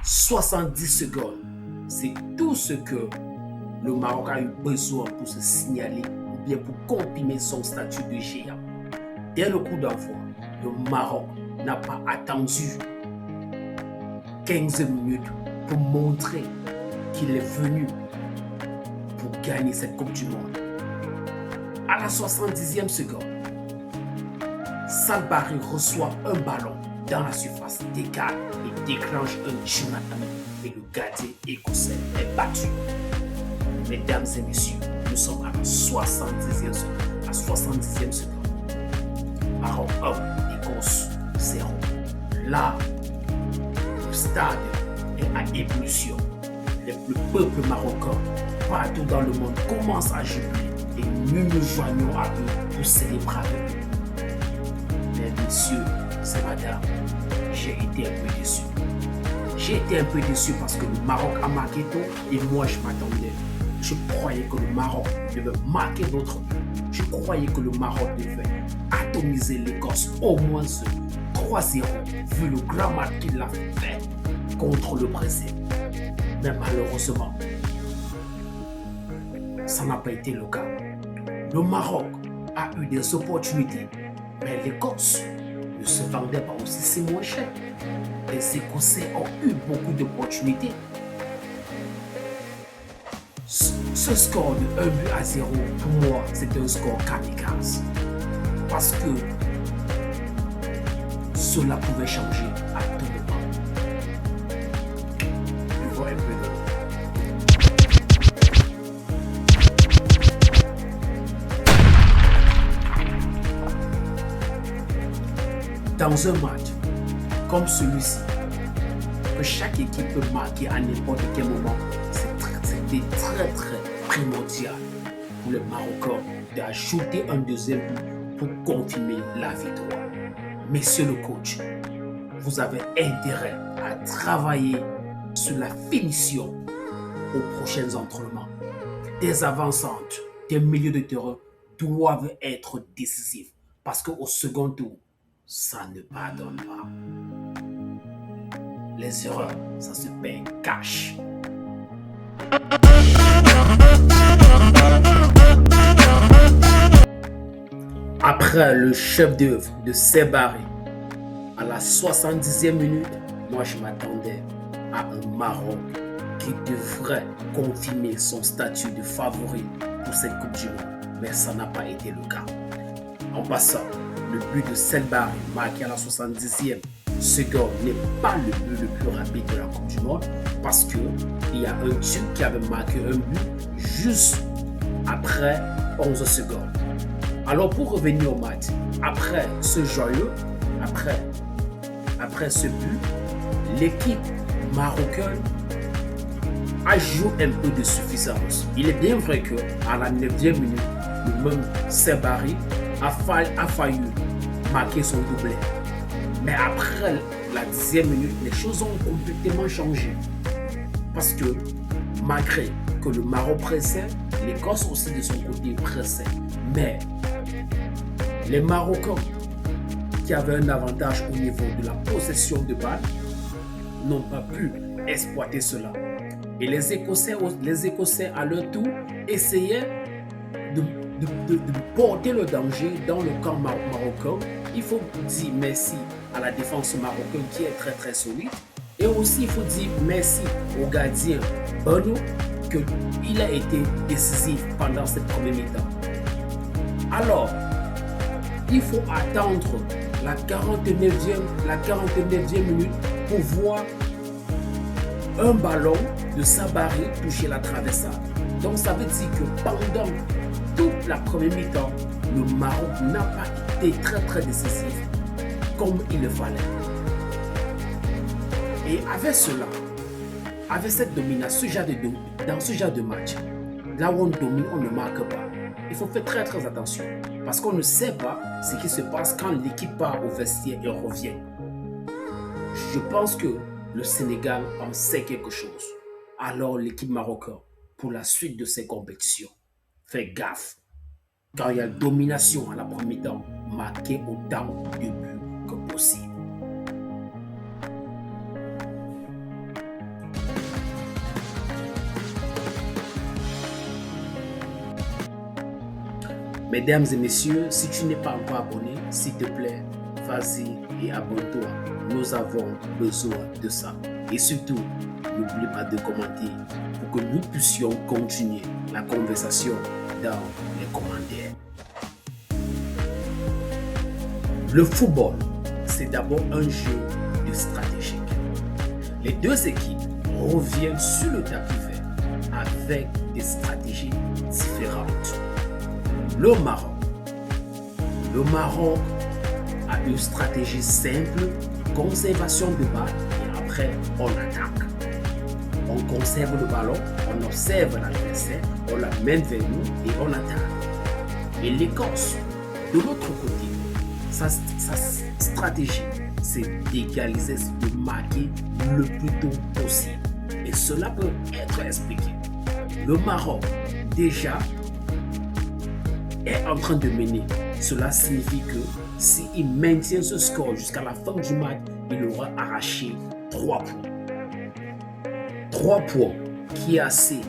70 secondes. C'est tout ce que le Maroc a eu besoin pour se signaler ou bien pour confirmer son statut de géant. Dès le coup d'envoi, le Maroc n'a pas attendu 15 minutes pour montrer qu'il est venu pour gagner cette Coupe du Monde. À la 70e seconde, Salbari reçoit un ballon dans la surface d'écart et déclenche un Jonathan et le gardien écossais est battu. Mesdames et messieurs, nous sommes à la 70e seconde. À 70e seconde. Maroc 1, Écosse 0. Là, le stade est à ébullition. Le peuple marocain, partout dans le monde, commence à jubiler et nous nous joignons à eux pour célébrer avec eux. Mais messieurs, c'est madame, j'ai été un peu déçu. J'ai été un peu déçu parce que le Maroc a marqué tôt et moi je m'attendais. Je croyais que le Maroc devait marquer d'autres buts. Je croyais que le Maroc devait atomiser l'Écosse au moins ce 3-0 vu le grand match qu'il a fait contre le Brésil. Mais malheureusement, ça n'a pas été le cas. Le Maroc a eu des opportunités, mais l'Écosse ne se vendait pas aussi, c'est moins cher. Les Écossais ont eu beaucoup d'opportunités. Ce score de 1-0, pour moi, c'est un score kamikaze. Parce que cela pouvait changer à tout moment. Je vois un peu de... Dans un match comme celui-ci, que chaque équipe peut marquer à n'importe quel moment, c'était très primordial pour les Marocains d'ajouter un deuxième but pour confirmer la victoire. Messieurs le coach, vous avez intérêt à travailler sur la finition aux prochains entraînements. Des avancantes, des milieux de terrain doivent être décisifs parce qu'au second tour, ça ne pardonne pas. Les erreurs, ça se paye cash. Après le chef-d'œuvre de Sebari, à la 70e minute, moi je m'attendais à un Maroc qui devrait confirmer son statut de favori pour cette Coupe du Monde. Mais ça n'a pas été le cas. En passant, le but de Sebari marqué à la 70e seconde n'est pas le but le plus rapide de la Coupe du Monde parce qu'il y a un Turc qui avait marqué un but juste après 11 secondes. Alors pour revenir au match, après ce joyeux, après ce but, l'équipe marocaine a joué un peu de suffisance. Il est bien vrai qu'à la 9e minute, le même Sebari a failli marquer son doublé. Mais après la 10e minute, les choses ont complètement changé. Parce que malgré que le Maroc pressait, l'Écosse aussi de son côté pressait. Mais les Marocains qui avaient un avantage au niveau de la possession de balle n'ont pas pu exploiter cela. Et les Écossais à leur tour essayaient de porter le danger dans le camp marocain. Il faut dire merci à la défense marocaine qui est très solide. Et aussi, il faut dire merci au gardien Bano qu'il a été décisif pendant cette première mi-temps. Alors, il faut attendre la 49e minute pour voir un ballon de Sabari toucher la traversade. Donc ça veut dire que pendant toute la première mi-temps, le Maroc n'a pas été très décisif comme il le fallait. Et avec cela, avec cette domination, dans ce genre de match, là où on domine, on ne marque pas. Il faut faire très attention parce qu'on ne sait pas ce qui se passe quand l'équipe part au vestiaire et revient. Je pense que le Sénégal en sait quelque chose. Alors l'équipe marocaine, pour la suite de ces compétitions, fait gaffe. Quand il y a domination à la première temps, marquez autant de buts que possible. Mesdames et messieurs, si tu n'es pas encore abonné, s'il te plaît, vas-y et abonne-toi. Nous avons besoin de ça. Et surtout, n'oublie pas de commenter pour que nous puissions continuer la conversation dans les commentaires. Le football, c'est d'abord un jeu de stratégie. Les deux équipes reviennent sur le tapis vert avec des stratégies différentes. Le Maroc a une stratégie simple, conservation de balle et après on attaque. On conserve le ballon, on observe l'adversaire, on l'amène vers nous et on attaque. Et l'Écosse, de l'autre côté, sa stratégie, c'est d'égaliser, de marquer le plus tôt possible. Et cela peut être expliqué. Le Maroc, déjà, est en train de mener. Cela signifie que s'il maintient ce score jusqu'à la fin du match, il aura arraché 3 points. 3 points qui est assez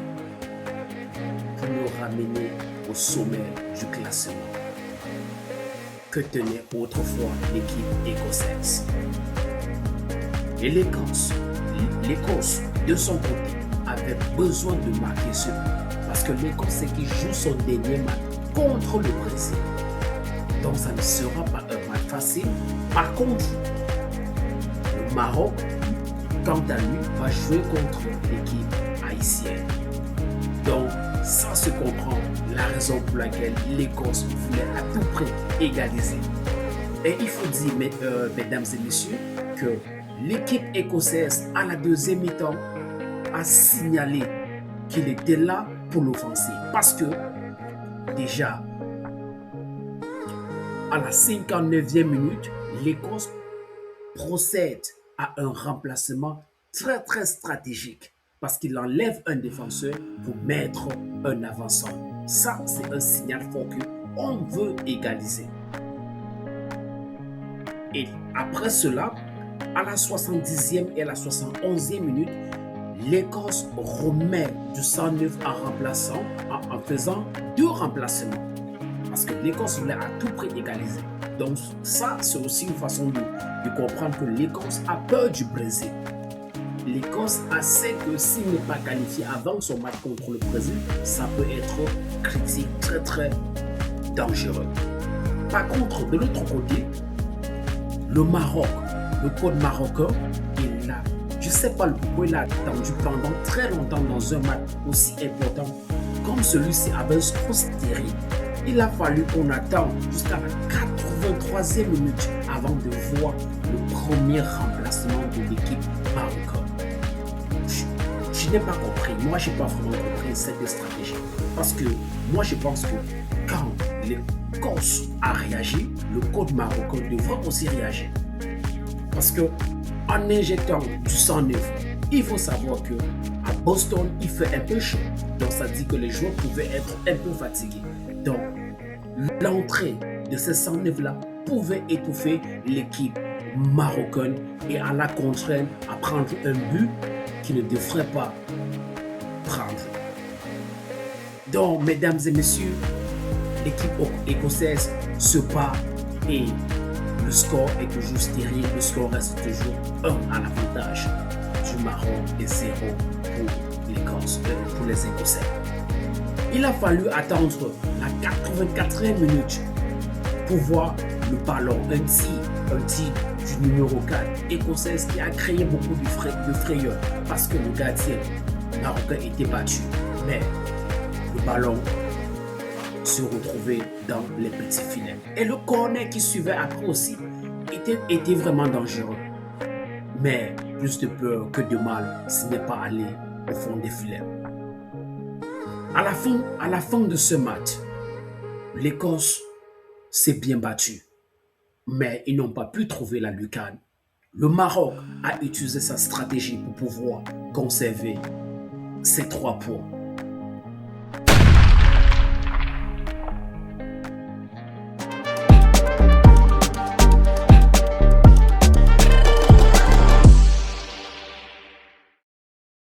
pour le ramener au sommet du classement que tenait autrefois l'équipe écossaise. Et l'Écosse, de son côté, avait besoin de marquer ce but parce que l'Écosse, c'est qui joue son dernier match contre le Brésil. Donc ça ne sera pas un match facile. Par contre, le Maroc, quant à lui, va jouer contre l'équipe haïtienne. Donc ça se comprend la raison pour laquelle l'Écosse voulait à tout prix égaliser. Et il faut dire, mesdames et messieurs, que l'équipe écossaise à la deuxième mi-temps a signalé qu'il était là pour l'offensive. Parce que déjà, à la 59e minute, l'Écosse procède à un remplacement très très stratégique parce qu'il enlève un défenseur pour mettre un avançant. Ça, c'est un signal fort qu'on veut égaliser. Et après cela, à la 70e et à la 71e minute, l'Écosse remet du sang neuf en faisant 2 remplacements. Parce que l'Écosse voulait à tout prix égaliser. Donc ça, c'est aussi une façon de comprendre que l'Écosse a peur du Brésil. L'Écosse sait que s'il n'est pas qualifié avant son match contre le Brésil, ça peut être critique, très très dangereux. Par contre, de l'autre côté, le Maroc, le code marocain, je ne sais pas pourquoi il a attendu pendant très longtemps dans un match aussi important comme celui-ci avec un score stérile. Il a fallu qu'on attende jusqu'à la 83e minute avant de voir le premier remplacement de l'équipe marocaine. Je n'ai pas compris. Moi, je n'ai pas vraiment compris cette stratégie. Parce que moi, je pense que quand l'Écosse a réagi, le code marocain devrait aussi réagir. Parce que en injectant du sang neuf, il faut savoir que à Boston, il fait un peu chaud. Donc, ça dit que les joueurs pouvaient être un peu fatigués. Donc, l'entrée de ce sang neuf-là pouvait étouffer l'équipe marocaine et à la contraindre à prendre un but qu'il ne devrait pas prendre. Donc, mesdames et messieurs, l'équipe écossaise se bat et le score est toujours stérile. Le score reste toujours 1 à l'avantage du Maroc et 0 pour l'Écosse, pour les Écossais. Il a fallu attendre la 84e minute pour voir le ballon, un tir du numéro 4 écossaise qui a créé beaucoup de frayeur parce que le gardien marocain était battu. Mais le ballon se retrouvait dans les petits filets. Et le corner qui suivait après aussi était vraiment dangereux. Mais plus de peur que de mal, ce n'est pas allé au fond des filets. À la fin de ce match, l'Écosse s'est bien battue, mais ils n'ont pas pu trouver la lucarne. Le Maroc a utilisé sa stratégie pour pouvoir conserver ces 3 points.